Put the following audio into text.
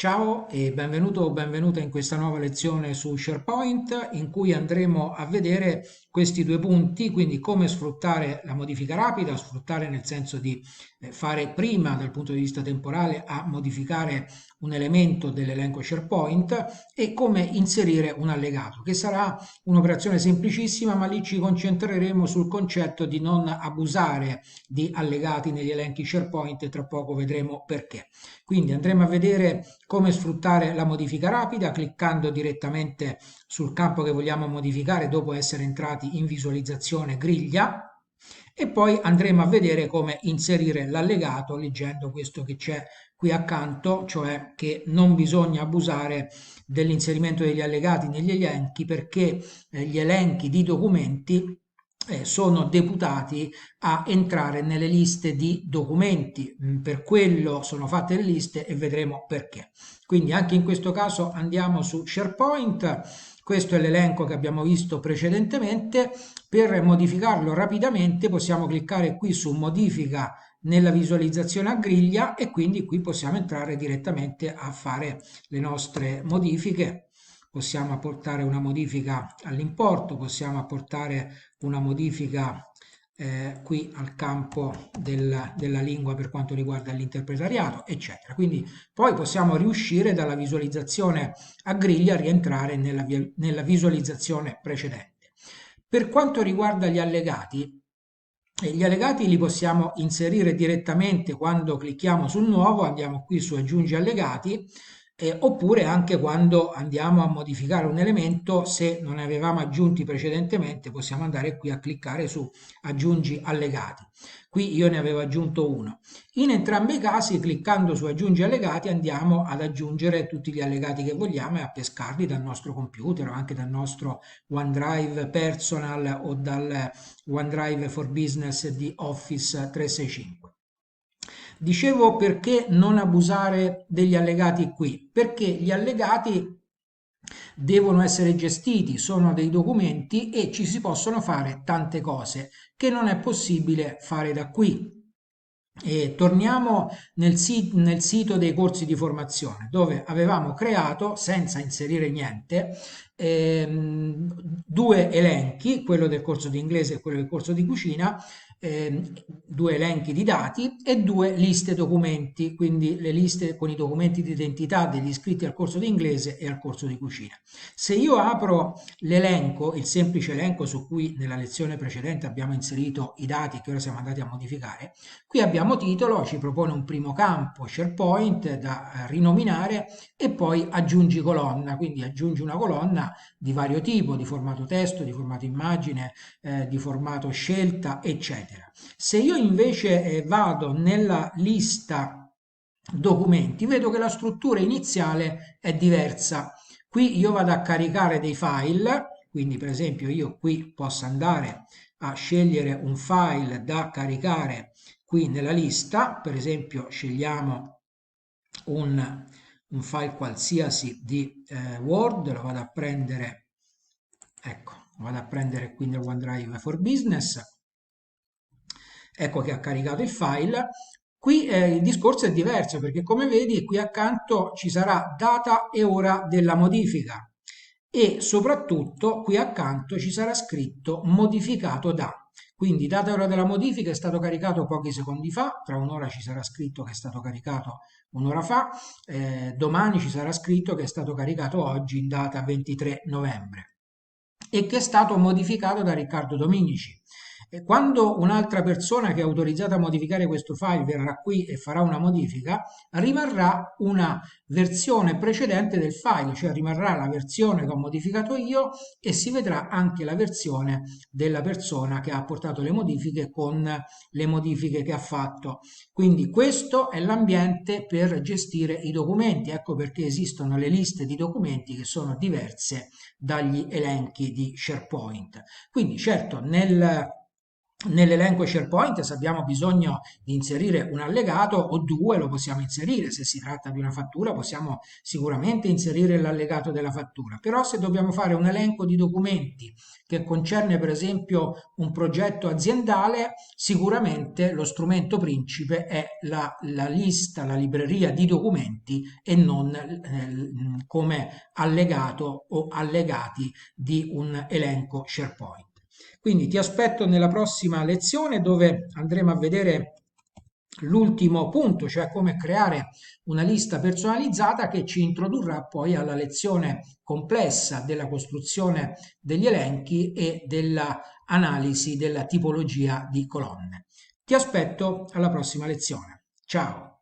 Ciao e benvenuto o benvenuta in questa nuova lezione su SharePoint in cui andremo a vedere questi due punti, quindi come sfruttare la modifica rapida, sfruttare nel senso di fare prima dal punto di vista temporale a modificare un elemento dell'elenco SharePoint e come inserire un allegato, che sarà un'operazione semplicissima, ma lì ci concentreremo sul concetto di non abusare di allegati negli elenchi SharePoint e tra poco vedremo perché. Quindi andremo a vedere come sfruttare la modifica rapida cliccando direttamente sul campo che vogliamo modificare dopo essere entrati in visualizzazione griglia e poi andremo a vedere come inserire l'allegato leggendo questo che c'è qui accanto, cioè che non bisogna abusare dell'inserimento degli allegati negli elenchi perché gli elenchi di documenti sono deputati a entrare nelle liste di documenti. Per quello sono fatte le liste e vedremo perché. Quindi anche in questo caso andiamo su SharePoint. Questo è l'elenco che abbiamo visto precedentemente. Per modificarlo rapidamente possiamo cliccare qui su modifica nella visualizzazione a griglia e quindi qui possiamo entrare direttamente a fare le nostre modifiche. Possiamo apportare una modifica all'importo, possiamo apportare una modifica qui al campo della lingua per quanto riguarda l'interpretariato, eccetera. Quindi poi possiamo riuscire dalla visualizzazione a griglia a rientrare nella visualizzazione precedente. Per quanto riguarda gli allegati li possiamo inserire direttamente quando clicchiamo sul nuovo, andiamo qui su aggiungi allegati, oppure anche quando andiamo a modificare un elemento, se non ne avevamo aggiunti precedentemente, possiamo andare qui a cliccare su aggiungi allegati. Qui io ne avevo aggiunto uno. In entrambi i casi, cliccando su aggiungi allegati, andiamo ad aggiungere tutti gli allegati che vogliamo e a pescarli dal nostro computer o anche dal nostro OneDrive personal o dal OneDrive for Business di Office 365. Dicevo perché non abusare degli allegati qui? Perché gli allegati devono essere gestiti, sono dei documenti e ci si possono fare tante cose che non è possibile fare da qui. E torniamo nel sito dei corsi di formazione dove avevamo creato, senza inserire niente, due elenchi, quello del corso di inglese e quello del corso di cucina, due elenchi di dati e due liste documenti, quindi le liste con i documenti di identità degli iscritti al corso di inglese e al corso di cucina. Se io apro l'elenco, il semplice elenco su cui nella lezione precedente abbiamo inserito i dati che ora siamo andati a modificare, qui abbiamo titolo, ci propone un primo campo SharePoint da rinominare e poi aggiungi colonna, quindi aggiungi una colonna di vario tipo, di formato testo, di formato immagine, di formato scelta, eccetera. Se io invece vado nella lista documenti, vedo che la struttura iniziale è diversa. Qui io vado a caricare dei file, quindi per esempio io qui posso andare a scegliere un file da caricare qui nella lista, per esempio scegliamo un file qualsiasi di Word, lo vado a prendere, ecco, lo vado a prendere qui nel OneDrive for Business, ecco che ha caricato il file. Qui il discorso è diverso perché come vedi qui accanto ci sarà data e ora della modifica e soprattutto qui accanto ci sarà scritto modificato da. Quindi data e ora della modifica è stato caricato pochi secondi fa, tra un'ora ci sarà scritto che è stato caricato un'ora fa, domani ci sarà scritto che è stato caricato oggi in data 23 novembre e che è stato modificato da Riccardo Dominici. E quando un'altra persona che è autorizzata a modificare questo file verrà qui e farà una modifica, rimarrà una versione precedente del file, cioè rimarrà la versione che ho modificato io e si vedrà anche la versione della persona che ha apportato le modifiche con le modifiche che ha fatto. Quindi questo è l'ambiente per gestire i documenti, ecco perché esistono le liste di documenti che sono diverse dagli elenchi di SharePoint. Quindi certo Nell'elenco SharePoint, se abbiamo bisogno di inserire un allegato o due, lo possiamo inserire. Se si tratta di una fattura, possiamo sicuramente inserire l'allegato della fattura. Però se dobbiamo fare un elenco di documenti che concerne per esempio un progetto aziendale, sicuramente lo strumento principe è la lista, la libreria di documenti e non come allegato o allegati di un elenco SharePoint. Quindi ti aspetto nella prossima lezione dove andremo a vedere l'ultimo punto, cioè come creare una lista personalizzata che ci introdurrà poi alla lezione complessa della costruzione degli elenchi e dell'analisi della tipologia di colonne. Ti aspetto alla prossima lezione. Ciao!